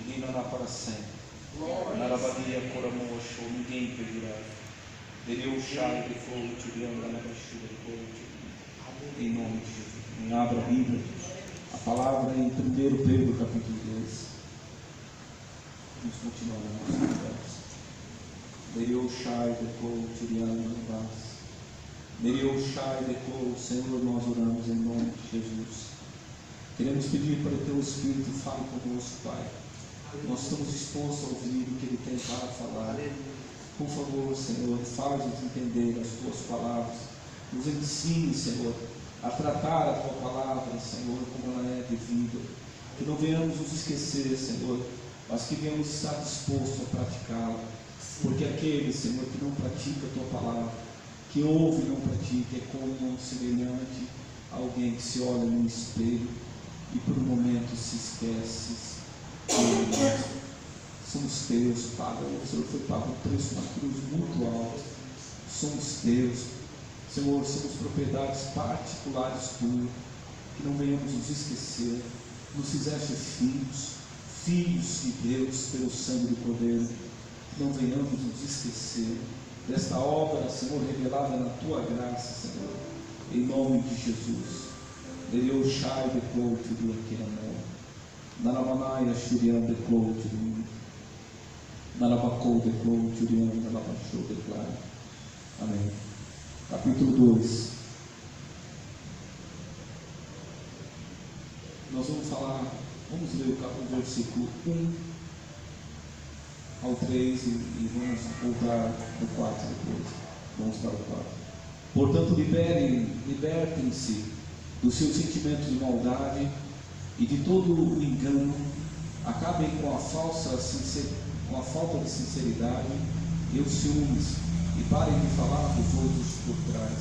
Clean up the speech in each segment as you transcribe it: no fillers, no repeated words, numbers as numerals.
reinará para sempre. Narabadia Coramocho, ninguém pedirá. Deus Shai de fogo, Tirianga, Nabashura de fogo. Em nome de Jesus. Abra a Bíblia. A palavra em 1 Pedro, capítulo 2. Vamos continuar a nossa conversa. Deus Shai de fogo, Tirianga, Nabashura. Deus Shai de fogo, Senhor, nós oramos em nome de Jesus. Queremos pedir para o Teu Espírito fale conosco, Pai. Nós estamos dispostos a ouvir o que Ele tem para falar. Por favor, Senhor, faz-nos entender as Tuas palavras. Nos ensine, Senhor, a tratar a Tua palavra, Senhor, como ela é devida. Que não venhamos nos esquecer, Senhor, mas que venhamos estar dispostos a praticá-la. Porque aquele, Senhor, que não pratica a Tua palavra, que ouve e não pratica, é como semelhante a alguém que se olha no espelho e por um momento se esquece. Somos Teus, Pai. O Senhor foi pago um preço na cruz muito alto. Somos Teus, Senhor, somos propriedades particulares Tuas. Que não venhamos nos esquecer. Nos fizeste filhos de Deus, pelo sangue do Cordeiro. Que não venhamos nos esquecer desta obra, Senhor, revelada na Tua graça, Senhor, em nome de Jesus. Deus Shai de Clote do Aquiramão. Naramanaya Shurian de Clote do Narabacou de Clote, Urian, Narabachou de Clara. Amém. Capítulo 2. Nós vamos ler o versículo 1 ao 3 e vamos voltar para o 4 depois. Vamos para o 4. Portanto, libertem-se dos seus sentimentos de maldade e de todo o engano. Acabem com a falta de sinceridade e os ciúmes, e parem de falar dos outros por trás.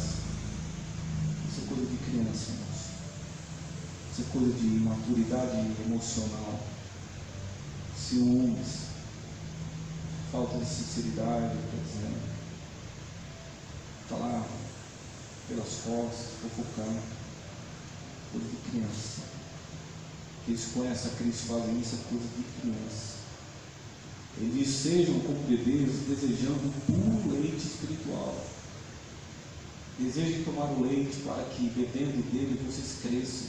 Isso é coisa de criança, irmãos. Isso é coisa de imaturidade emocional. Ciúmes, falta de sinceridade, quer dizer, falar pelas costas, fofocar, coisa de criança. Aqueles que conhecem a Cristo fazem isso, é coisa de criança. Ele diz: sejam como bebês, desejando puro leite espiritual. Desejem tomar o leite para que, bebendo dele, vocês cresçam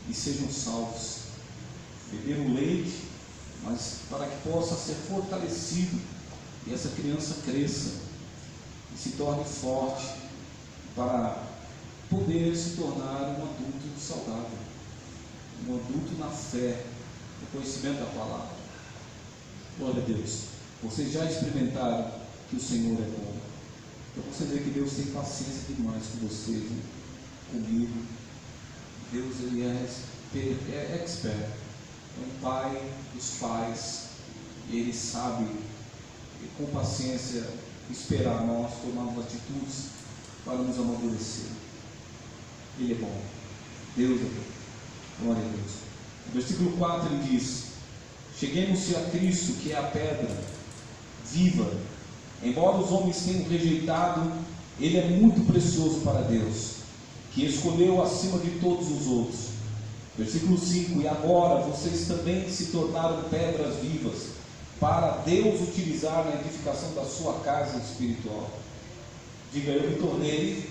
e sejam salvos. Beber o leite, mas para que possa ser fortalecido e essa criança cresça e se torne forte para poder se tornar um adulto saudável, um adulto na fé, no conhecimento da palavra. Glória a Deus. Vocês já experimentaram que o Senhor é bom. Então você vê que Deus tem paciência demais com vocês, né? Comigo. Deus, Ele é expert. É um pai dos pais. E Ele sabe, com paciência, esperar nós tomarmos atitudes para nos amadurecer. Ele é bom. Deus é bom. Glória a Deus. No versículo 4 ele diz: cheguemos-se a Cristo, que é a pedra viva. Embora os homens tenham rejeitado, Ele é muito precioso para Deus, que escolheu acima de todos os outros. Versículo 5: e agora vocês também se tornaram pedras vivas, para Deus utilizar na edificação da sua casa espiritual. Diga: eu me tornei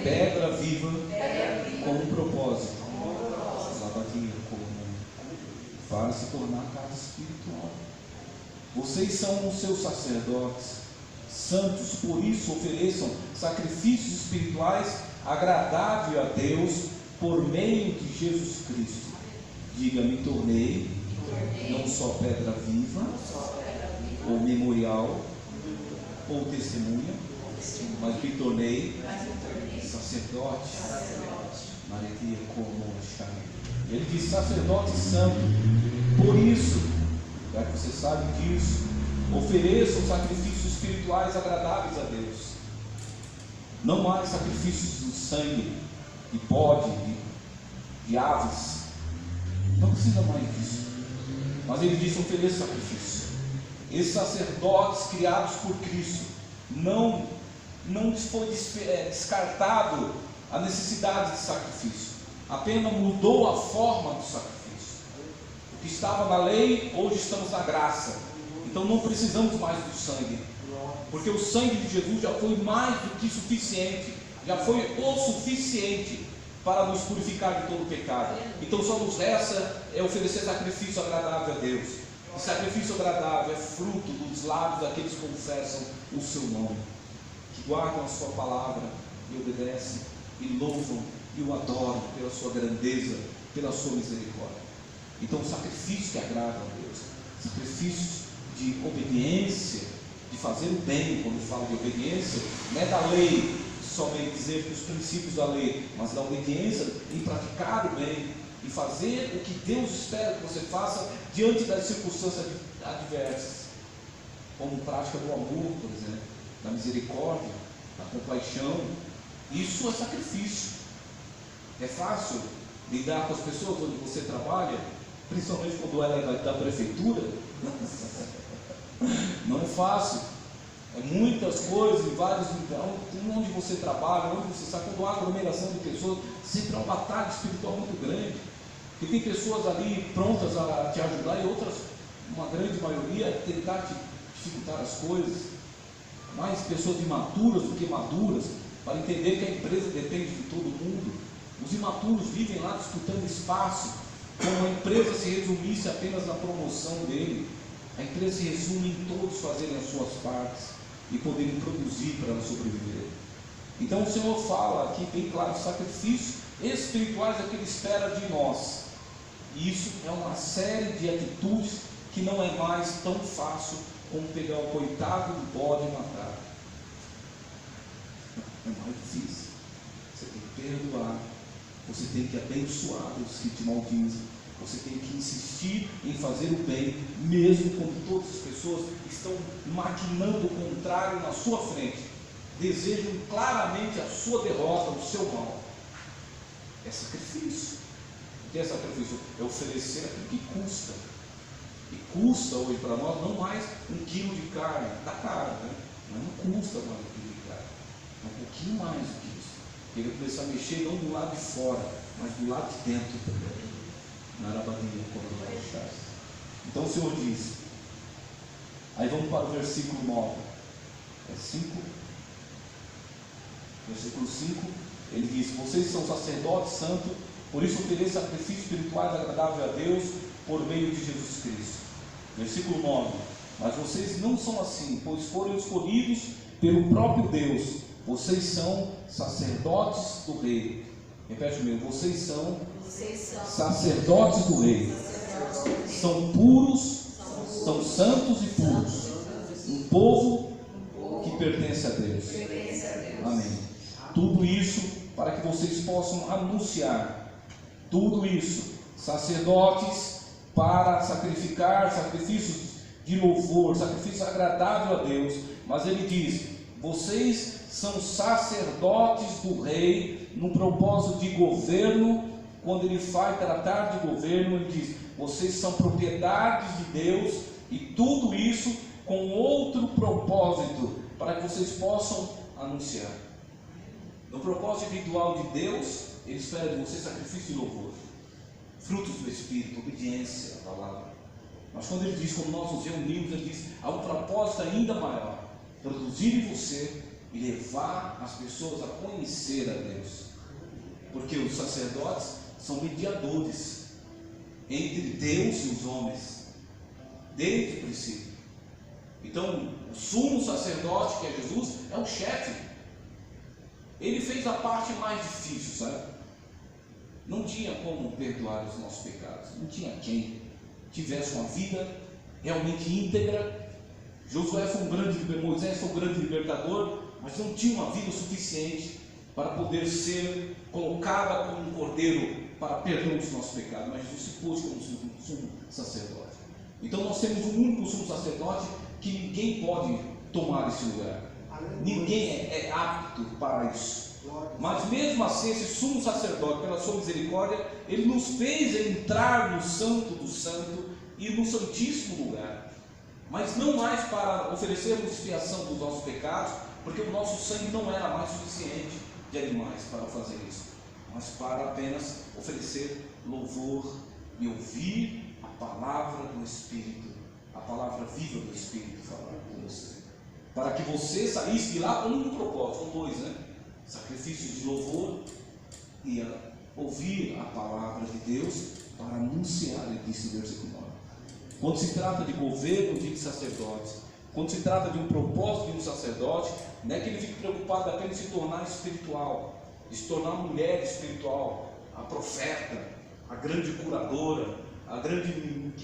pedra viva com um propósito. Para se tornar casa espiritual. Vocês são os seus sacerdotes santos, por isso ofereçam sacrifícios espirituais agradáveis a Deus por meio de Jesus Cristo. Diga: me tornei não só pedra viva ou memorial ou testemunha, mas me tornei sacerdote. Maria como chave. Ele diz: sacerdote santo. Por isso, já que você sabe disso, ofereçam sacrifícios espirituais agradáveis a Deus. Não mais sacrifícios de sangue, de bode, de aves. Não precisa mais disso. Mas ele diz: ofereça sacrifício. Esses sacerdotes criados por Cristo, não foi descartado a necessidade de sacrifício. Apenas mudou a forma do sacrifício. O que estava na lei, hoje estamos na graça. Então não precisamos mais do sangue, porque o sangue de Jesus já foi mais do que suficiente, já foi o suficiente para nos purificar de todo pecado. Então só nos resta oferecer sacrifício agradável a Deus. E sacrifício agradável é fruto dos lábios daqueles que confessam o seu nome, que guardam a sua palavra e obedecem, e louvam e o adoram pela sua grandeza, pela sua misericórdia. Então sacrifícios que agradam a Deus, sacrifícios de obediência, de fazer o bem. Quando fala de obediência, não é da lei somente dizer que os princípios da lei, mas da obediência em praticar o bem e fazer o que Deus espera que você faça diante das circunstâncias adversas, como prática do amor, por exemplo, da misericórdia, da compaixão. Isso é sacrifício. É fácil lidar com as pessoas onde você trabalha, principalmente quando ela é da prefeitura? Não é fácil. É muitas coisas, em vários lugares, onde você trabalha, onde você está, quando há aglomeração de pessoas, sempre há uma batalha espiritual muito grande. E tem pessoas ali prontas a te ajudar e outras, uma grande maioria, a tentar te dificultar as coisas. Mais pessoas imaturas do que maduras, para entender que a empresa depende de todo mundo. Os imaturos vivem lá disputando espaço, como a empresa se resumisse apenas na promoção dele. A empresa se resume em todos fazerem as suas partes e poderem produzir para ela sobreviver. Então o Senhor fala aqui bem claro, sacrifícios espirituais é que Ele espera de nós. E isso é uma série de atitudes que não é mais tão fácil como pegar o coitado do bode e matar. É mais difícil. Você tem que perdoar, você tem que abençoar os que te maldizem, você tem que insistir em fazer o bem, mesmo quando todas as pessoas estão maquinando o contrário na sua frente, desejam claramente a sua derrota, o seu mal. É sacrifício. O que é sacrifício? É oferecer aquilo que custa. E custa hoje para nós não mais 1 quilo de carne, da carne, né? Mas não custa mais 1 quilo de carne, é um pouquinho mais do que isso. Ele começar a mexer não do lado de fora, mas do lado de dentro também. Na arabadia, quando vai deixar. Então o Senhor diz, aí vamos para o versículo 9, é 5, versículo 5, ele diz: vocês são sacerdotes santos, por isso ofereçam sacrifícios espirituais agradáveis a Deus por meio de Jesus Cristo. Versículo 9, mas vocês não são assim, pois foram escolhidos pelo próprio Deus, vocês são sacerdotes do Rei. Repete comigo, vocês são sacerdotes do Rei, são puros, são santos e puros, um povo que pertence a Deus. Amém. Tudo isso para que vocês possam anunciar, tudo isso, sacerdotes para sacrificar, sacrifícios de louvor, sacrifício agradável a Deus. Mas ele diz, vocês são sacerdotes do Rei, no propósito de governo. Quando ele vai tratar de governo, ele diz, vocês são propriedades de Deus, e tudo isso com outro propósito, para que vocês possam anunciar. No propósito individual de Deus, ele espera de vocês sacrifício e louvor, frutos do Espírito, obediência à palavra. Mas quando ele diz, como nós nos reunimos, ele diz, há um propósito ainda maior, produzir em você e levar as pessoas a conhecer a Deus, porque os sacerdotes são mediadores entre Deus e os homens, desde o princípio. Então, o sumo sacerdote, que é Jesus, é o chefe. Ele fez a parte mais difícil, sabe? Não tinha como perdoar os nossos pecados, não tinha quem tivesse uma vida realmente íntegra. Josué foi um grande libertador, Moisés foi um grande libertador, mas não tinha uma vida suficiente para poder ser colocada como um cordeiro para perdão dos nossos pecados. Mas Jesus se pôs como sumo sacerdote. Então nós temos um único sumo sacerdote que ninguém pode tomar esse lugar. Ninguém é apto para isso. Mas mesmo assim, esse sumo sacerdote, pela sua misericórdia, ele nos fez entrar no santo do santo e no santíssimo lugar. Mas não mais para oferecermos expiação dos nossos pecados, porque o nosso sangue não era mais suficiente de animais para fazer isso, mas para apenas oferecer louvor e ouvir a palavra do Espírito, a palavra viva do Espírito falar com você. Para que você saísse de lá com um propósito, com dois, né? Sacrifício de louvor e ouvir a palavra de Deus para anunciar, ele disse no versículo 9. Quando se trata de governo de sacerdotes, quando se trata de um propósito de um sacerdote, não é que ele fique preocupado apenas em se tornar espiritual, de se tornar mulher espiritual, a profeta, a grande curadora, a grande que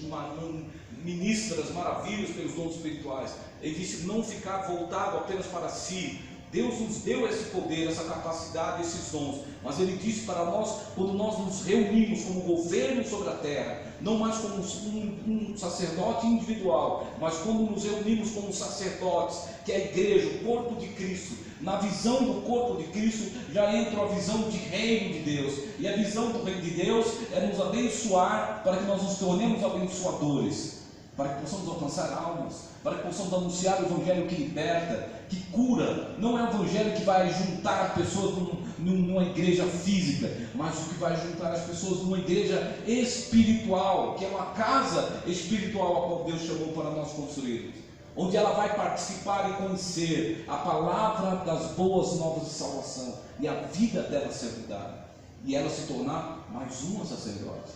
ministra as maravilhas pelos dons espirituais. Ele disse não ficar voltado apenas para si. Deus nos deu esse poder, essa capacidade, esses dons, mas Ele disse para nós, quando nós nos reunimos como governo sobre a terra, não mais como um sacerdote individual, mas quando nos reunimos como sacerdotes, que é a igreja, o corpo de Cristo. Na visão do corpo de Cristo já entra a visão de reino de Deus, e a visão do reino de Deus é nos abençoar para que nós nos tornemos abençoadores, para que possamos alcançar almas, para que possamos anunciar o evangelho que liberta, que cura. Não é o evangelho que vai juntar pessoas numa igreja física, mas o que vai juntar as pessoas numa igreja espiritual, que é uma casa espiritual a qual Deus chamou para nós construirmos, onde ela vai participar e conhecer a palavra das boas novas de salvação, e a vida dela ser dada, e ela se tornar mais uma sacerdote,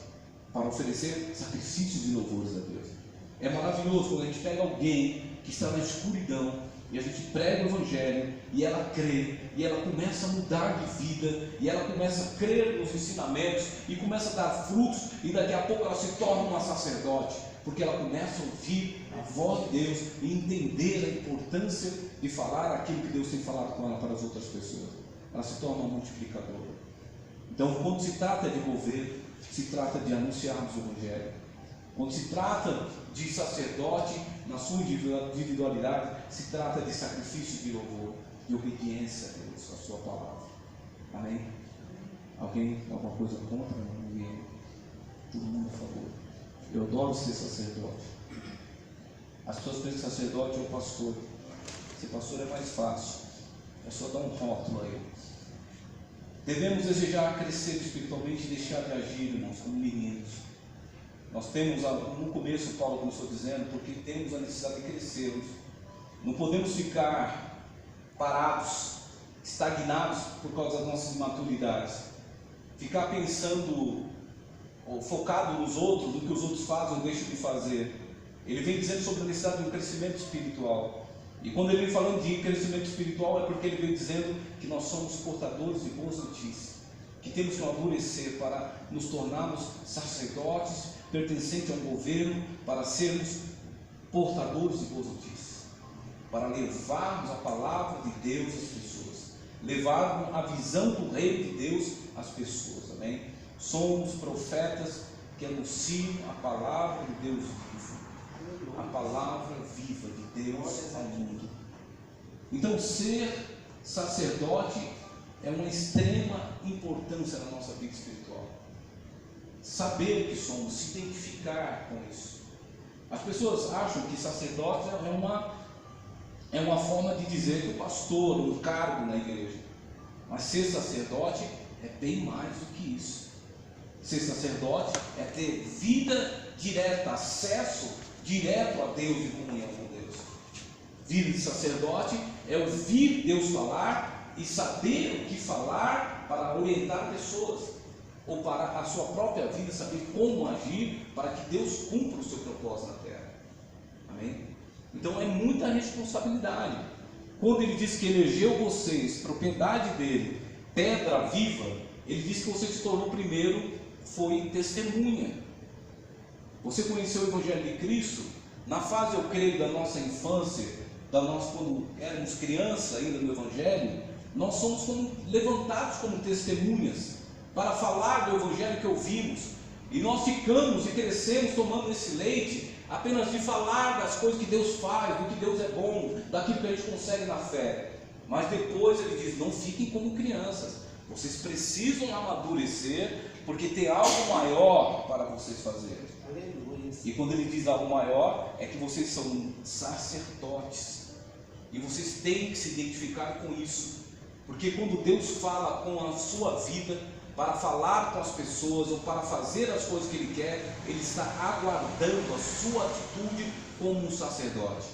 para oferecer sacrifícios de louvores a Deus. É maravilhoso quando a gente pega alguém que está na escuridão e a gente prega o evangelho e ela crê, e ela começa a mudar de vida, e ela começa a crer nos ensinamentos e começa a dar frutos, e daqui a pouco ela se torna uma sacerdote, porque ela começa a ouvir a voz de Deus e entender a importância de falar aquilo que Deus tem falado com ela para as outras pessoas. Ela se torna uma multiplicadora. Então, quando se trata de governo, se trata de anunciarmos o evangelho. Quando se trata de sacerdote, na sua individualidade, se trata de sacrifício de louvor, de obediência a Deus, a sua palavra. Amém? Alguém tem alguma coisa contra? Ninguém? Todo mundo a favor. Eu adoro ser sacerdote. As pessoas pensam que sacerdote é o pastor. Ser pastor é mais fácil, é só dar um rótulo aí. Devemos desejar crescer espiritualmente e deixar de agir, irmãos, como meninos. Nós temos, no começo Paulo começou dizendo, porque temos a necessidade de crescermos. Não podemos ficar parados, estagnados por causa das nossas imaturidades. Ficar pensando, ou focado nos outros, no que os outros fazem ou deixam de fazer. Ele vem dizendo sobre a necessidade de um crescimento espiritual. E quando ele vem falando de crescimento espiritual, é porque ele vem dizendo que nós somos portadores de boas notícias, que temos que amadurecer para nos tornarmos sacerdotes, pertencentes a um governo, para sermos portadores de boas notícias, para levarmos a palavra de Deus às pessoas, levarmos a visão do reino de Deus às pessoas. Amém? Somos profetas que anunciam a palavra de Deus viva, a palavra viva de Deus ao mundo. Então, ser sacerdote é uma extrema importância na nossa vida espiritual. Saber que somos, se identificar com isso. As pessoas acham que sacerdote é uma forma de dizer que o pastor, um cargo na igreja. Mas ser sacerdote é bem mais do que isso. Ser sacerdote é ter vida direta, acesso direto a Deus e comunhão com Deus. Vida de sacerdote é ouvir Deus falar e saber o que falar para orientar pessoas, ou para a sua própria vida, saber como agir para que Deus cumpra o seu propósito na terra. Amém? Então é muita responsabilidade. Quando ele diz que elegeu vocês, propriedade dele, pedra viva, ele diz que você se tornou primeiro, foi testemunha. Você conheceu o Evangelho de Cristo na fase, eu creio, da nossa infância, quando éramos crianças ainda no Evangelho. Nós somos levantados como testemunhas para falar do Evangelho que ouvimos, e nós ficamos e crescemos tomando esse leite apenas de falar das coisas que Deus faz, do que Deus é bom, daquilo que a gente consegue na fé. Mas depois ele diz, não fiquem como crianças, vocês precisam amadurecer, porque tem algo maior para vocês fazerem. Aleluia. E quando ele diz algo maior, é que vocês são sacerdotes, e vocês têm que se identificar com isso, porque quando Deus fala com a sua vida, para falar com as pessoas ou para fazer as coisas que ele quer, ele está aguardando a sua atitude como um sacerdote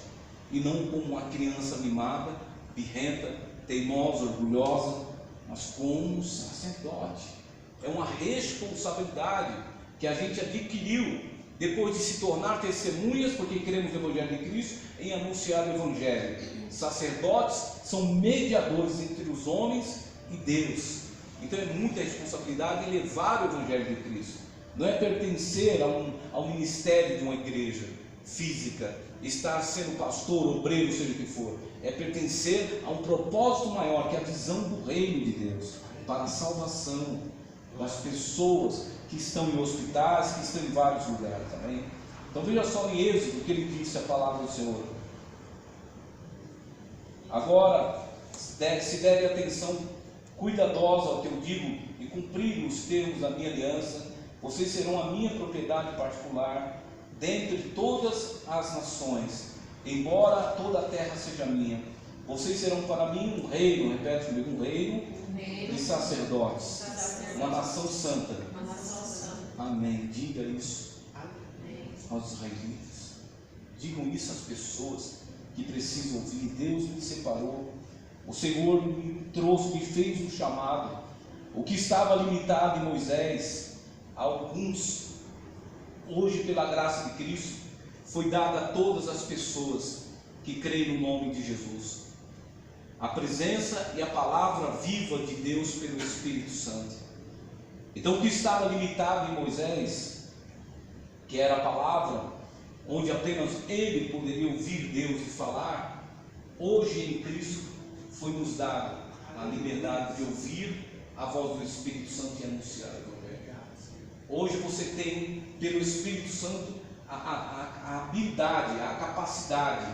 e não como uma criança mimada, birrenta, teimosa, orgulhosa, mas como um sacerdote. É uma responsabilidade que a gente adquiriu depois de se tornar testemunhas, porque queremos o Evangelho de Cristo, em anunciar o Evangelho. Sacerdotes são mediadores entre os homens e Deus. Então é muita responsabilidade levar o Evangelho de Cristo. Não é pertencer ao ministério de uma igreja física, estar sendo pastor, obreiro, seja o que for. É pertencer a um propósito maior, que é a visão do reino de Deus, para a salvação das pessoas que estão em hospitais, que estão em vários lugares, amém? Então veja só em Êxodo o que ele disse, a palavra do Senhor. Agora se deve atenção cuidadosa ao que eu digo e cumprir os termos da minha aliança, vocês serão a minha propriedade particular dentre todas as nações, embora toda a terra seja minha. Vocês serão para mim um reino, repete comigo, um reino de sacerdotes, uma nação santa. Amém. Diga isso aos israelitas. Digam isso às pessoas que precisam ouvir. Deus me separou. O Senhor me trouxe, me fez um chamado. O que estava limitado em Moisés, a alguns, hoje pela graça de Cristo, foi dado a todas as pessoas que creem no nome de Jesus. A presença e a palavra viva de Deus pelo Espírito Santo. Então o que estava limitado em Moisés, que era a palavra, onde apenas ele poderia ouvir Deus e falar, hoje em Cristo foi nos dado a liberdade de ouvir a voz do Espírito Santo e anunciar o Evangelho. Hoje você tem, pelo Espírito Santo, a habilidade, a capacidade,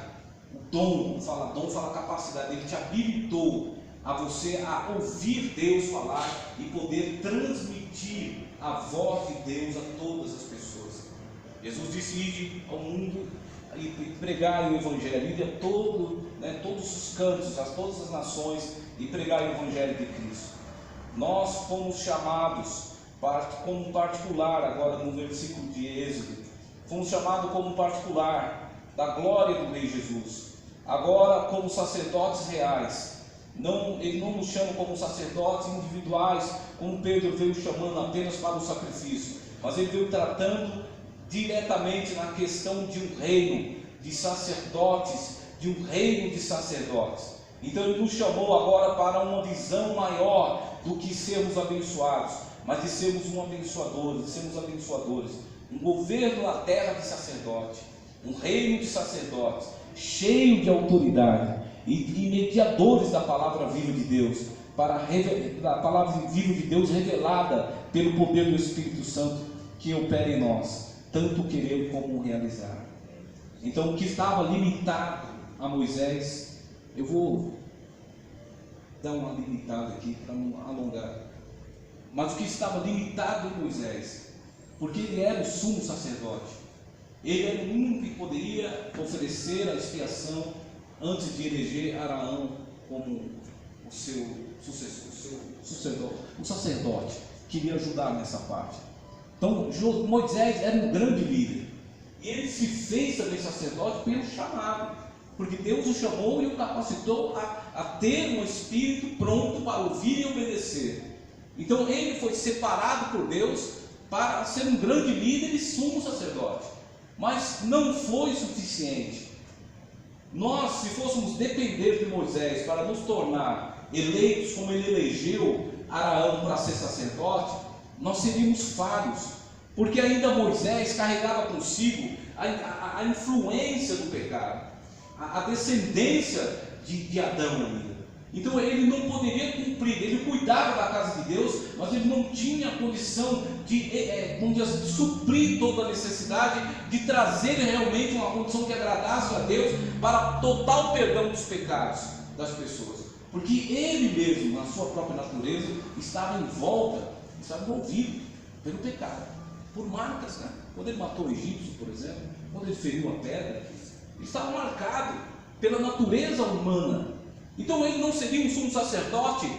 o dom, dom fala capacidade, ele te habilitou a você a ouvir Deus falar e poder transmitir a voz de Deus a todas as pessoas. Jesus disse: ide ao mundo e pregai o Evangelho, ide a todos os cantos, a todas as nações, e pregai o Evangelho de Cristo. Nós fomos chamados como particular, agora no versículo de Êxodo, fomos chamados como particular da glória do Rei Jesus, agora como sacerdotes reais. Ele não nos chama como sacerdotes individuais, como Pedro veio chamando apenas para o sacrifício, mas ele veio tratando diretamente na questão de um reino de sacerdotes, de um reino de sacerdotes. Então ele nos chamou agora para uma visão maior do que sermos abençoados, mas de sermos abençoadores, um governo na terra de sacerdote, um reino de sacerdotes, cheio de autoridade e mediadores da palavra viva de Deus, da palavra viva de Deus revelada pelo poder do Espírito Santo que opera em nós, tanto querer como realizar. Então o que estava limitado a Moisés, eu vou dar uma limitada aqui para não alongar, mas o que estava limitado em Moisés, porque ele era o sumo sacerdote, ele era o único que poderia oferecer a expiação antes de eleger Araão como o seu sucessor, o sacerdote que iria ajudar nessa parte. Então Moisés era um grande líder, e ele se fez também sacerdote pelo chamado, porque Deus o chamou e o capacitou a ter um espírito pronto para ouvir e obedecer. Então ele foi separado por Deus para ser um grande líder e sumo sacerdote, mas não foi suficiente. Nós, se fôssemos depender de Moisés para nos tornar eleitos como ele elegeu Araão para ser sacerdote, nós seríamos falhos, porque ainda Moisés carregava consigo a influência do pecado, a descendência de Adão ainda. Então ele não poderia cumprir, ele cuidava da casa de Deus, mas ele não tinha condição de suprir toda a necessidade, de trazer realmente uma condição que agradasse a Deus para total perdão dos pecados das pessoas, porque ele mesmo, na sua própria natureza, estava envolvido pelo pecado, por marcas, né? Quando ele matou o egípcio, por exemplo, quando ele feriu a pedra, ele estava marcado pela natureza humana. Então ele não seria um sumo sacerdote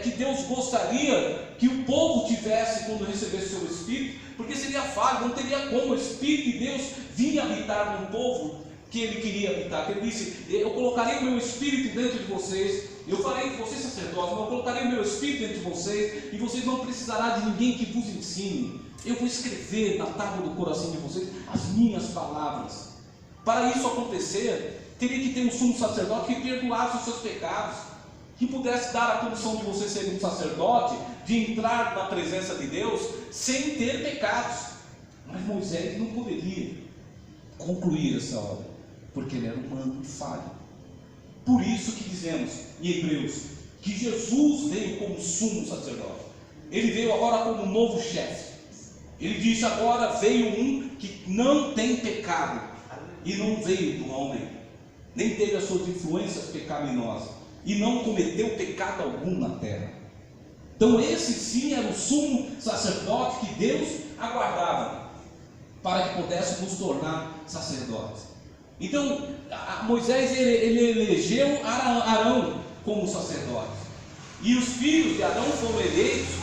que Deus gostaria que o povo tivesse quando recebesse o seu Espírito, porque seria falho, não teria como o Espírito de Deus vir habitar no povo que ele queria habitar. Ele disse: eu colocarei o meu Espírito dentro de vocês, eu farei de vocês sacerdotes, mas eu colocarei o meu Espírito dentro de vocês, e vocês não precisarão de ninguém que vos ensine. Eu vou escrever na tábua do coração de vocês as minhas palavras. Para isso acontecer, teria que ter um sumo sacerdote que perdoasse os seus pecados, que pudesse dar a condição de você ser um sacerdote, de entrar na presença de Deus sem ter pecados. Mas Moisés não poderia concluir essa obra, porque ele era humano e falho. Por isso que dizemos em Hebreus que Jesus veio como sumo sacerdote. Ele veio agora como novo chefe. Ele disse: agora veio um que não tem pecado, e não veio do homem, nem teve as suas influências pecaminosas, e não cometeu pecado algum na terra. Então esse sim era o sumo sacerdote que Deus aguardava, para que pudesse nos tornar sacerdotes. Então Moisés ele elegeu Arão como sacerdote, e os filhos de Arão foram eleitos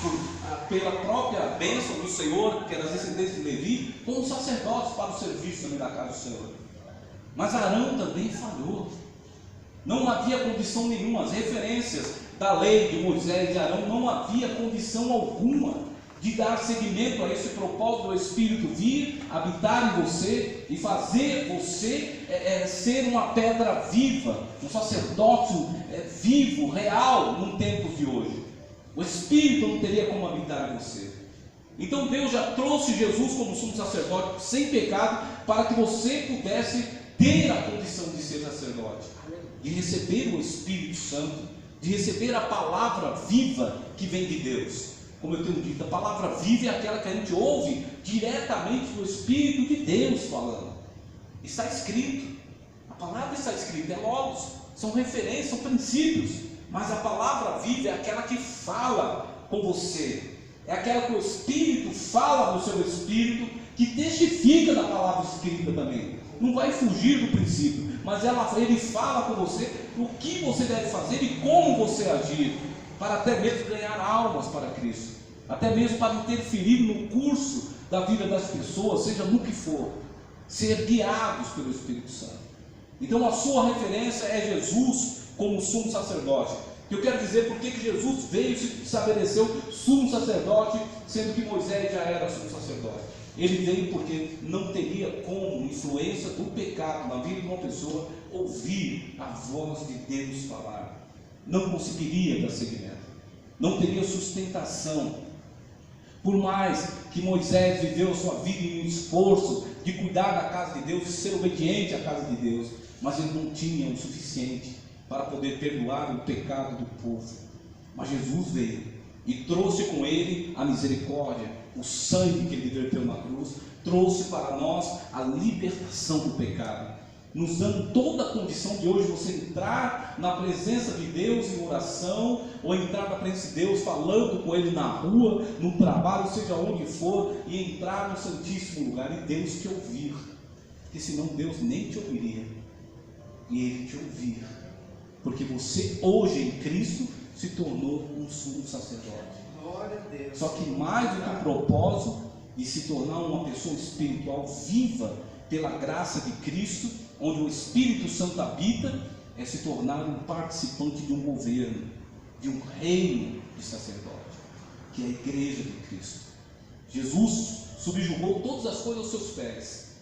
pela própria bênção do Senhor, que era as descendências de Levi, como sacerdotes para o serviço também da casa do Senhor. Mas Arão também falhou. Não havia condição nenhuma. As referências da lei de Moisés e de Arão, não havia condição alguma de dar seguimento a esse propósito do Espírito vir, habitar em você e fazer você ser uma pedra viva, um sacerdócio vivo, real, no tempo de hoje. O Espírito não teria como habitar em você. Então Deus já trouxe Jesus como sumo sacerdote sem pecado, para que você pudesse ter a condição de ser sacerdote, de receber o Espírito Santo, de receber a palavra viva que vem de Deus. Como eu tenho dito, a palavra viva é aquela que a gente ouve diretamente do Espírito de Deus falando. Está escrito, a palavra está escrita, é logos, são referências, são princípios. Mas a palavra viva é aquela que fala com você, é aquela que o Espírito fala no seu espírito, que testifica da palavra escrita também. Não vai fugir do princípio, mas ele fala com você o que você deve fazer e como você agir, para até mesmo ganhar almas para Cristo, até mesmo para interferir no curso da vida das pessoas, seja no que for, ser guiados pelo Espírito Santo. Então a sua referência é Jesus como sumo sacerdote. Eu quero dizer por que Jesus veio e se estabeleceu sumo sacerdote, sendo que Moisés já era sumo sacerdote. Ele veio porque não teria como influência do pecado na vida de uma pessoa ouvir a voz de Deus falar. Não conseguiria dar seguimento, não teria sustentação. Por mais que Moisés viveu sua vida em um esforço de cuidar da casa de Deus e ser obediente à casa de Deus, mas ele não tinha o suficiente para poder perdoar o pecado do povo. Mas Jesus veio e trouxe com ele a misericórdia, o sangue que ele verteu na cruz, trouxe para nós a libertação do pecado, nos dando toda a condição de hoje você entrar na presença de Deus em oração, ou entrar na presença de Deus falando com Ele na rua, no trabalho, seja onde for, e entrar no Santíssimo Lugar e Deus te ouvir, porque senão Deus nem te ouviria, e Ele te ouvir, porque você hoje em Cristo se tornou um sumo sacerdote. Glória a Deus. Só que mais do que o propósito de se tornar uma pessoa espiritual viva pela graça de Cristo, onde o Espírito Santo habita, é se tornar um participante de um governo, de um reino de sacerdote, que é a igreja de Cristo. Jesus subjugou todas as coisas aos seus pés.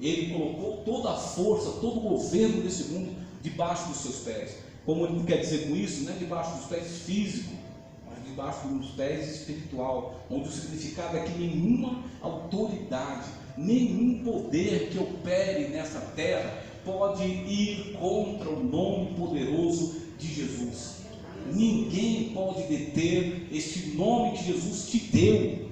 Ele colocou toda a força, todo o governo desse mundo debaixo dos seus pés. Como ele quer dizer com isso? Não é debaixo dos pés físico, mas debaixo dos pés espiritual, onde o significado é que nenhuma autoridade, nenhum poder que opere nessa terra pode ir contra o nome poderoso de Jesus. Ninguém pode deter este nome que Jesus te deu.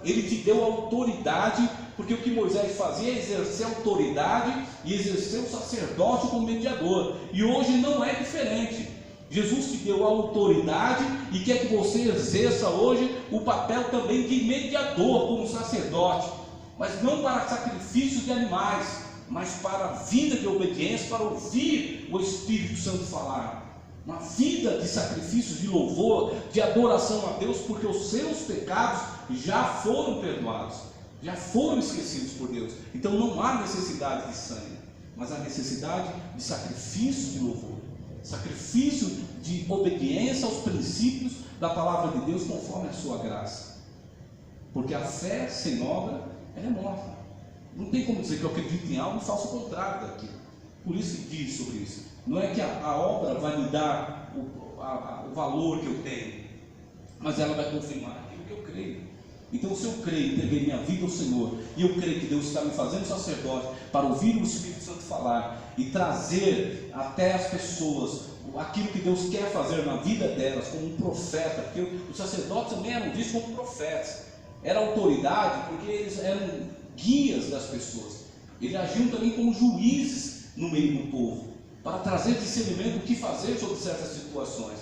Ele te deu autoridade, porque o que Moisés fazia é exercer autoridade e exercer o sacerdote como mediador. E hoje não é diferente. Jesus te deu autoridade e quer que você exerça hoje o papel também de mediador como sacerdote, mas não para sacrifício de animais, mas para a vida de obediência, para ouvir o Espírito Santo falar. uma vida de sacrifícios, de louvor, de adoração a Deus, porque os seus pecados já foram perdoados, já foram esquecidos por Deus. Então não há necessidade de sangue, mas há necessidade de sacrifício de louvor, sacrifício de obediência aos princípios da palavra de Deus conforme a sua graça. Porque a fé sem obra, ela é morta. Não tem como dizer que eu acredito em algo e faço o contrário daquilo. Por isso que diz sobre isso. Não é que a obra vai me dar o valor que eu tenho, mas ela vai confirmar aquilo que eu creio. Então, se eu creio, entreguei minha vida ao Senhor, e eu creio que Deus está me fazendo sacerdote para ouvir o Espírito Santo falar e trazer até as pessoas aquilo que Deus quer fazer na vida delas, como um profeta, porque os sacerdotes também eram vistos como profetas, era autoridade, porque eles eram guias das pessoas, eles agiam também como juízes no meio do povo, para trazer discernimento do que fazer sobre certas situações.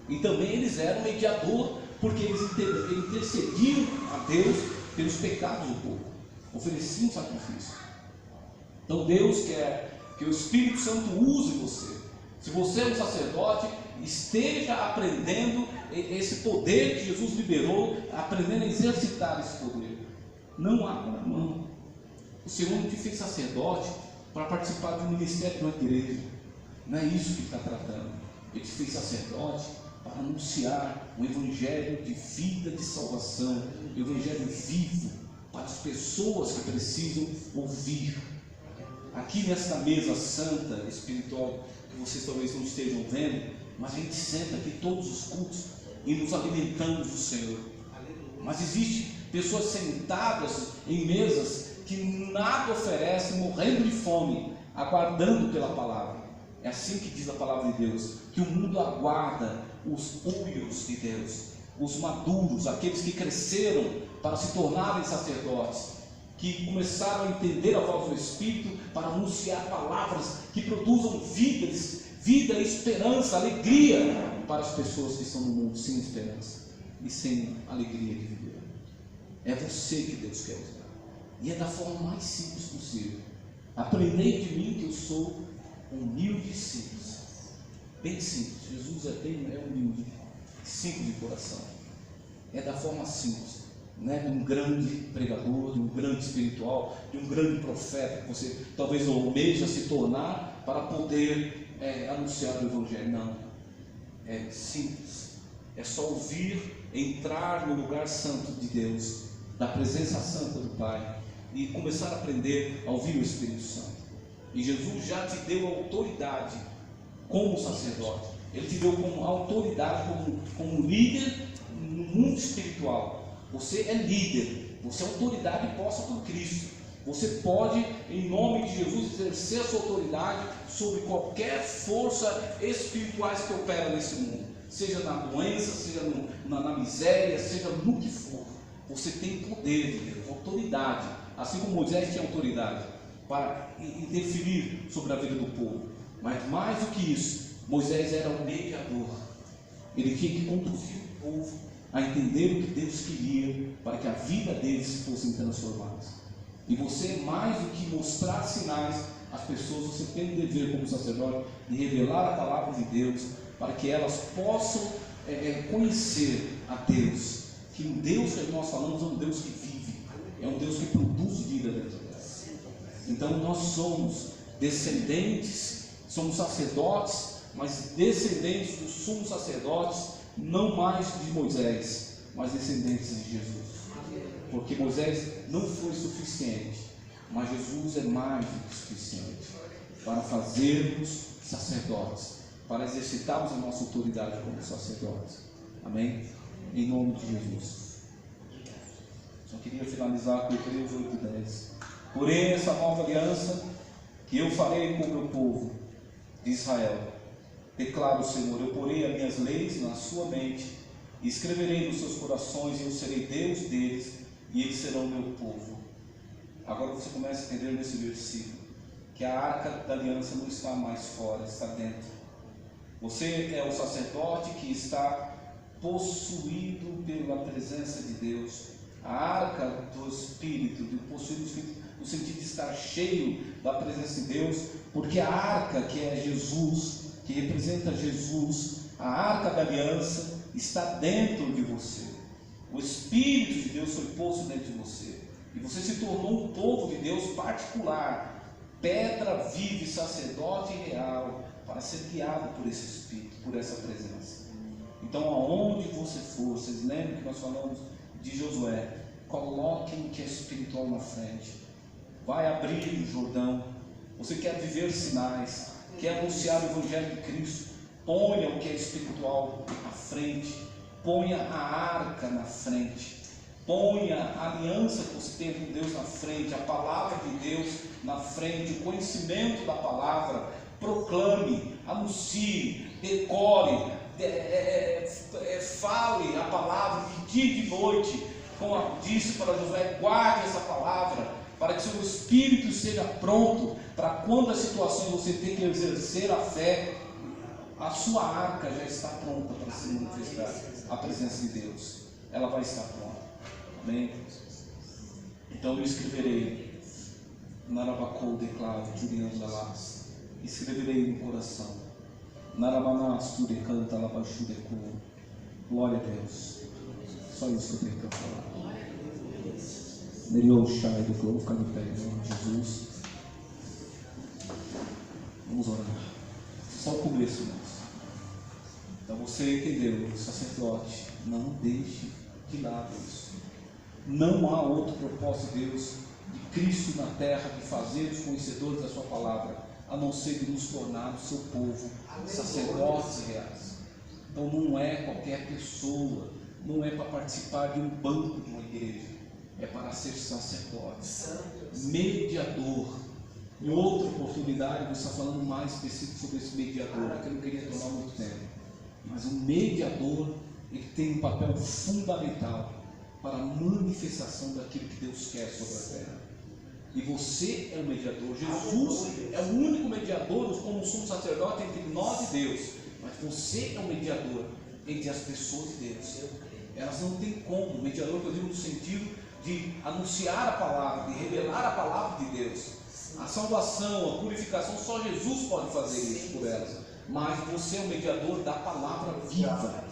E também eles eram mediador, porque eles intercediam a Deus pelos pecados do povo, ofereciam sacrifício. Então Deus quer que o Espírito Santo use você. Se você é um sacerdote, esteja aprendendo esse poder que Jesus liberou, aprendendo a exercitar esse poder. Não abra mão. O Senhor não te fez sacerdote para participar de um ministério de uma igreja. Não é isso que ele está tratando. Ele te fez sacerdote para anunciar um evangelho de vida, de salvação, um evangelho vivo para as pessoas que precisam ouvir. Aqui nesta mesa santa, espiritual, que vocês talvez não estejam vendo, mas a gente senta aqui todos os cultos e nos alimentamos do Senhor. Mas existem pessoas sentadas em mesas que nada oferecem, morrendo de fome, aguardando pela palavra. É assim que diz a palavra de Deus, que o mundo aguarda os úios de Deus, os maduros, aqueles que cresceram para se tornarem sacerdotes, que começaram a entender a voz do Espírito para anunciar palavras que produzam vida e esperança, alegria para as pessoas que estão no mundo sem esperança e sem alegria de viver. É você que Deus quer usar, e é da forma mais simples possível. Aprendei de mim que eu sou humilde e simples, bem simples. Jesus é humilde, simples de coração. É da forma simples. De um grande pregador, de um grande espiritual, de um grande profeta que você talvez almeja se tornar para poder anunciar o Evangelho. Não, é simples, é só ouvir, entrar no lugar santo de Deus, da presença santa do Pai, e começar a aprender a ouvir o Espírito Santo. E Jesus já te deu autoridade como sacerdote, Ele te deu como autoridade, como líder no mundo espiritual. Você é líder, você é autoridade posta por Cristo. Você pode, em nome de Jesus, exercer a sua autoridade sobre qualquer força espirituais que opera nesse mundo, seja na doença, seja na miséria, seja no que for. Você tem poder de Deus, autoridade, assim como Moisés tinha autoridade para interferir sobre a vida do povo. Mas mais do que isso, Moisés era o mediador. Ele tinha que conduzir o povo a entender o que Deus queria para que a vida deles fosse transformada. E você, mais do que mostrar sinais às pessoas, você tem o dever como sacerdote de revelar a palavra de Deus para que elas possam conhecer a Deus, que o Deus que nós falamos é um Deus que vive, é um Deus que produz vida dentro delas. Então nós somos descendentes, somos sacerdotes, mas descendentes dos sumos sacerdotes, não mais de Moisés, mas descendentes de Jesus. Porque Moisés não foi suficiente, mas Jesus é mais do que suficiente para fazermos sacerdotes, para exercitarmos a nossa autoridade como sacerdotes. Amém? Em nome de Jesus. Só queria finalizar com Hebreus 8:10. Porém, essa nova aliança que eu farei com o meu povo de Israel, declara o Senhor, eu porei as minhas leis na sua mente e escreverei nos seus corações, e eu serei Deus deles e eles serão meu povo. Agora você começa a entender nesse versículo que a arca da aliança não está mais fora, está dentro. Você é o sacerdote que está possuído pela presença de Deus. A arca do Espírito, de possuir o Espírito, no sentido de estar cheio da presença de Deus, porque a arca, que é Jesus, que representa Jesus, a arca da aliança, está dentro de você. O Espírito de Deus foi posto dentro de você. E você se tornou um povo de Deus particular, pedra viva e sacerdote real, para ser guiado por esse Espírito, por essa presença. Então, aonde você for, vocês lembram que nós falamos de Josué? Coloquem o que é espiritual na frente. Vai abrir o Jordão. Você quer viver sinais, quer anunciar o Evangelho de Cristo, ponha o que é espiritual à frente, ponha a arca na frente, ponha a aliança que você tem com Deus na frente, a palavra de Deus na frente, o conhecimento da palavra. Proclame, anuncie, decore, fale a palavra de dia e de noite, como disse para Josué, guarde essa palavra, para que seu espírito esteja pronto, para quando as situações você tem que exercer a fé, a sua arca já está pronta para se manifestar a presença de Deus, ela vai estar pronta, amém? Então eu escreverei, Narabacou declaro, Juliano Dalás, escreverei no coração, Naramanás, tu decanta, Labaxu decura, glória a Deus, só isso que eu tenho para falar. Neriou Shai do Globo, ficar de pé em nome de Jesus. Vamos orar. Só o começo, irmãos. Então você entendeu, sacerdote, não deixe de lado isso. Não há outro propósito de Deus, de Cristo na terra, de fazer os conhecedores da sua palavra, a não ser de nos tornar o seu povo, sacerdotes reais. Então não é qualquer pessoa, não é para participar de um banco de uma igreja, é para ser sacerdote, mediador. Em outra oportunidade, você está falando mais específico sobre esse mediador, porque eu não queria tomar muito tempo. Mas um mediador, ele tem um papel fundamental para a manifestação daquilo que Deus quer sobre a terra. E você é o mediador. Jesus é o único mediador, como sumo sacerdote, entre nós e Deus. Mas você é o mediador entre as pessoas e Deus. Elas não têm como. O mediador, eu digo no sentido de anunciar a palavra, de revelar a palavra de Deus. A salvação, a purificação, só Jesus pode fazer isso por elas. Mas você é o mediador da palavra viva.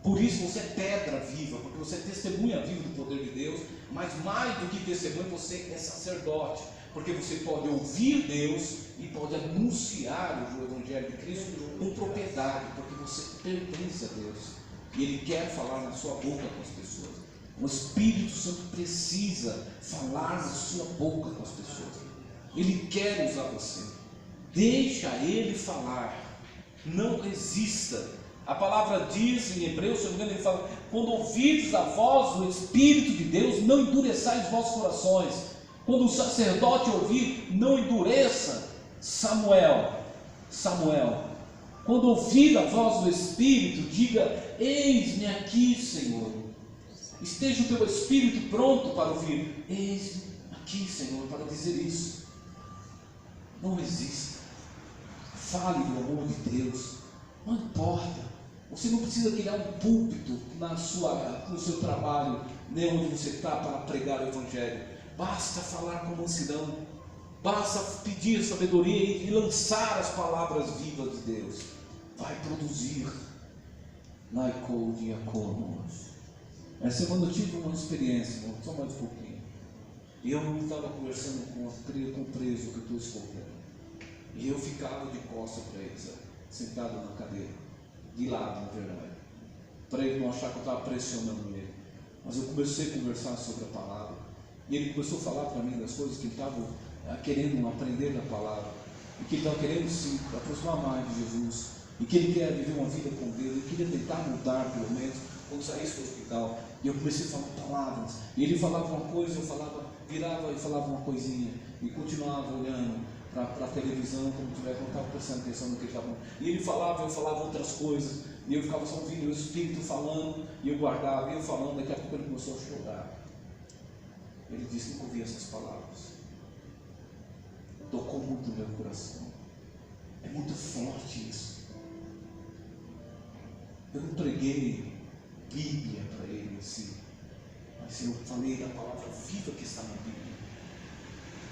Por isso você é pedra viva, porque você é testemunha viva do poder de Deus. Mas mais do que testemunha, você é sacerdote, porque você pode ouvir Deus e pode anunciar o Evangelho de Cristo com propriedade, porque você pertence a Deus e Ele quer falar na sua boca com as pessoas. O Espírito Santo precisa falar na sua boca com as pessoas. Ele quer usar você. Deixa Ele falar. Não resista. A palavra diz em Hebreus, se não me engano, ele fala: quando ouvides a voz do Espírito de Deus, não endureçais os vossos corações. Quando o sacerdote ouvir, não endureça. Samuel, quando ouvir a voz do Espírito, diga: eis-me aqui, Senhor. Esteja o teu espírito pronto para ouvir: eis-me aqui, Senhor, para dizer isso. Não resista. Fale do amor de Deus. Não importa. Você não precisa criar um púlpito no seu trabalho, nem onde você está, para pregar o Evangelho. Basta falar com mansidão. Basta pedir sabedoria e lançar as palavras vivas de Deus. Vai produzir. Essa semana eu tive uma experiência, só mais um pouquinho. E eu estava conversando com o preso que eu estou escolhendo. E eu ficava de costas para eles, sentado na cadeira, de lado, na verdade, para ele não achar que eu estava pressionando ele. Mas eu comecei a conversar sobre a palavra, e ele começou a falar para mim das coisas que ele estava querendo aprender da palavra, e que ele estava querendo se aproximar mais de Jesus, e que ele quer viver uma vida com Deus, ele queria tentar mudar pelo menos quando saísse do hospital. E eu comecei a falar palavras, e ele falava uma coisa, eu falava, virava e falava uma coisinha, e continuava olhando para a televisão, como tiver, não estava prestando atenção no que ele estava falando. E ele falava, eu falava outras coisas, e eu ficava só ouvindo o Espírito falando, e eu guardava, e eu falando. Daqui a pouco ele começou a chorar. Ele disse: nunca ouvi essas palavras. Tocou muito no meu coração. É muito forte isso. Eu não preguei Bíblia para ele em si, mas eu falei da palavra viva que está na Bíblia.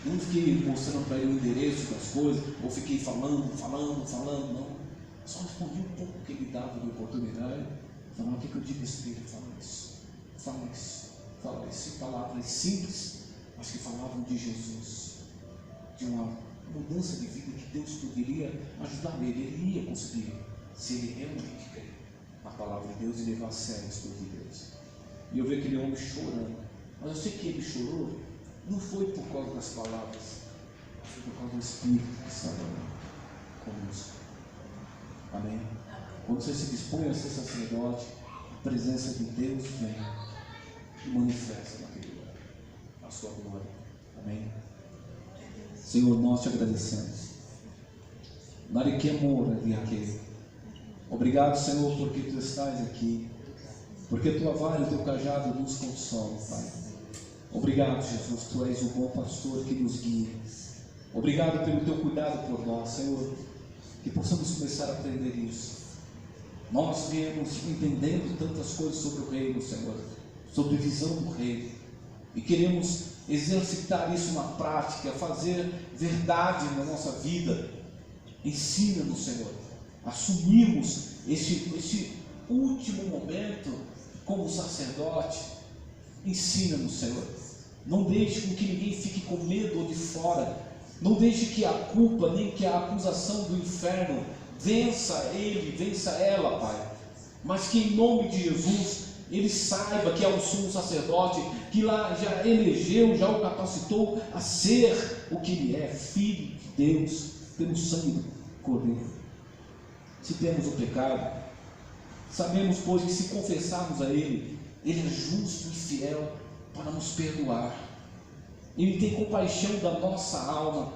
Não fiquei mostrando para ele o endereço das coisas, ou fiquei falando, não. Só respondia um pouco que ele dava de oportunidade. Falava: o que eu digo, Espírito? Fala isso, fala isso, fala isso. Em palavras simples, mas que falavam de Jesus, de uma mudança de vida que Deus poderia ajudar ele. Ele ia conseguir, se ele realmente crer na palavra de Deus e levar a sério as coisas de Deus. E eu vi aquele homem chorando, mas eu sei que ele chorou, não foi por causa das palavras, mas foi por causa do Espírito que estava conosco. Amém? Quando você se dispõe a ser sacerdote, a presença de Deus vem e manifesta naquele lugar a sua glória. Amém? Senhor, nós te agradecemos. Nariquemora de aquele. Obrigado, Senhor, porque tu estás aqui, porque a tua vara e o teu cajado nos consolam, Pai. Obrigado, Jesus, tu és o bom pastor que nos guia. Obrigado pelo teu cuidado por nós, Senhor, que possamos começar a aprender isso. Nós viemos entendendo tantas coisas sobre o reino, Senhor, sobre a visão do reino, e queremos exercitar isso na prática, fazer verdade na nossa vida. Ensina-nos, Senhor, assumirmos este último momento como sacerdote. Ensina-nos, Senhor. Não deixe com que ninguém fique com medo ou de fora. Não deixe que a culpa nem que a acusação do inferno vença ele, vença ela, Pai. Mas que em nome de Jesus ele saiba que é o sumo sacerdote, que lá já elegeu, já o capacitou a ser o que ele é, filho de Deus, pelo sangue do Cordeiro. Se temos o pecado, sabemos, pois, que se confessarmos a Ele, Ele é justo e fiel para nos perdoar. Ele tem compaixão da nossa alma.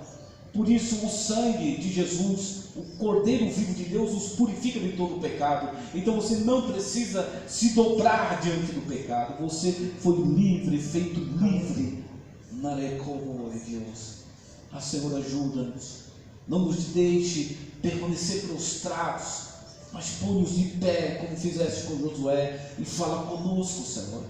Por isso o sangue de Jesus, o Cordeiro vivo de Deus, nos purifica de todo o pecado. Então você não precisa se dobrar diante do pecado. Você foi livre, feito livre. Narecomo é Deus. A Senhor, ajuda-nos. Não nos deixe permanecer prostrados, mas põe-nos de pé, como fizeste com Josué, e fala conosco, Senhor,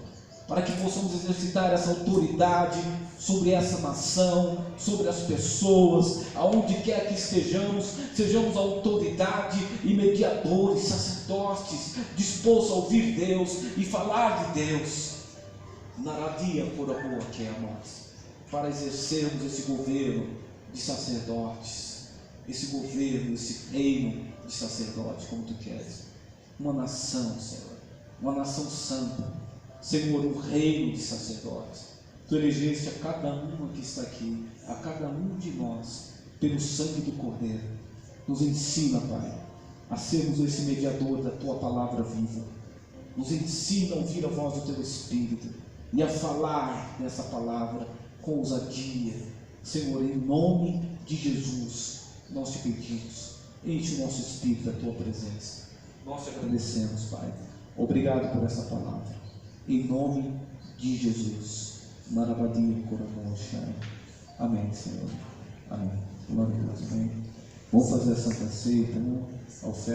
para que possamos exercitar essa autoridade sobre essa nação, sobre as pessoas, aonde quer que estejamos, sejamos autoridade e mediadores, sacerdotes, dispostos a ouvir Deus e falar de Deus, naradia por amor que é nós, para exercermos esse governo de sacerdotes, esse governo, esse reino de sacerdotes, como tu queres, uma nação, Senhor, uma nação santa, Senhor, um reino de sacerdotes. Tu elegeste a cada um que está aqui, a cada um de nós, pelo sangue do Cordeiro. Nos ensina, Pai, a sermos esse mediador da tua palavra viva. Nos ensina a ouvir a voz do teu Espírito e a falar dessa palavra com ousadia. Senhor, em nome de Jesus, nós te pedimos, enche o nosso espírito da tua presença. Nós te agradecemos, Pai. Obrigado por essa palavra. Em nome de Jesus. Marabadia Coramoshai. Amém, Senhor. Amém. Glória a Deus. Amém. Vamos fazer a Santa Ceia, então, a oferta.